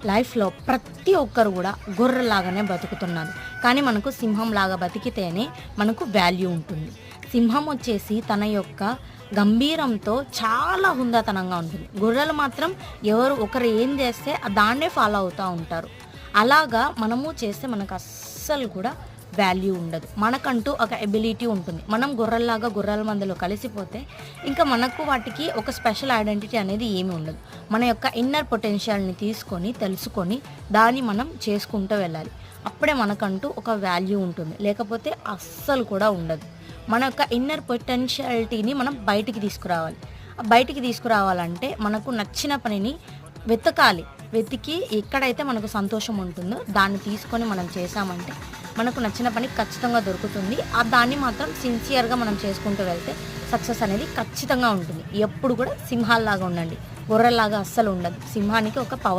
లైఫ్‌లో ప్రతి ఒక్కరు గూడా గొర్రెలాగానే బతుకుతున్నారు. కానీ మనకు సింహంలాగా బతికితేనే మనకు వాల్యూ ఉంటుంది. సింహం వచ్చేసి తన యొక్క గంభీరంతో చాలా హుందాతనంగా ఉంటుంది. గొర్రెలు మాత్రం ఒకరు ఏం చేస్తే దాన్నే ఫాలో అవుతా ఉంటారు. అలాగా మనము చేస్తే మనకు అస్సలు కూడా వాల్యూ ఉండదు. మనకంటూ ఒక ఎబిలిటీ ఉంటుంది. మనం గొర్రెల మందలో కలిసిపోతే ఇంకా మనకు వాటికి ఒక స్పెషల్ ఐడెంటిటీ అనేది ఏమీ ఉండదు. మన యొక్క ఇన్నర్ పొటెన్షియల్‌ని తీసుకొని, తెలుసుకొని దాన్ని మనం చేసుకుంటూ వెళ్ళాలి. అప్పుడే మనకంటూ ఒక వాల్యూ ఉంటుంది. లేకపోతే అస్సలు కూడా ఉండదు. మన యొక్క ఇన్నర్ పొటెన్షియాలిటీని మనం బయటికి తీసుకురావాలి. బయటికి తీసుకురావాలంటే మనకు నచ్చిన పనిని వెతకాలి. వెతికి ఎక్కడైతే మనకు సంతోషం ఉంటుందో దాన్ని తీసుకొని మనం చేశామంటే మనకు నచ్చిన పని ఖచ్చితంగా దొరుకుతుంది. దాన్ని మాత్రం సిన్సియర్‌గా మనం చేసుకుంటూ వెళ్తే సక్సెస్ అనేది ఖచ్చితంగా ఉంటుంది. ఎప్పుడు కూడా సింహాల్లాగా ఉండండి. గొర్రెల్లాగా అస్సలు ఉండదు. సింహానికి ఒక పవర్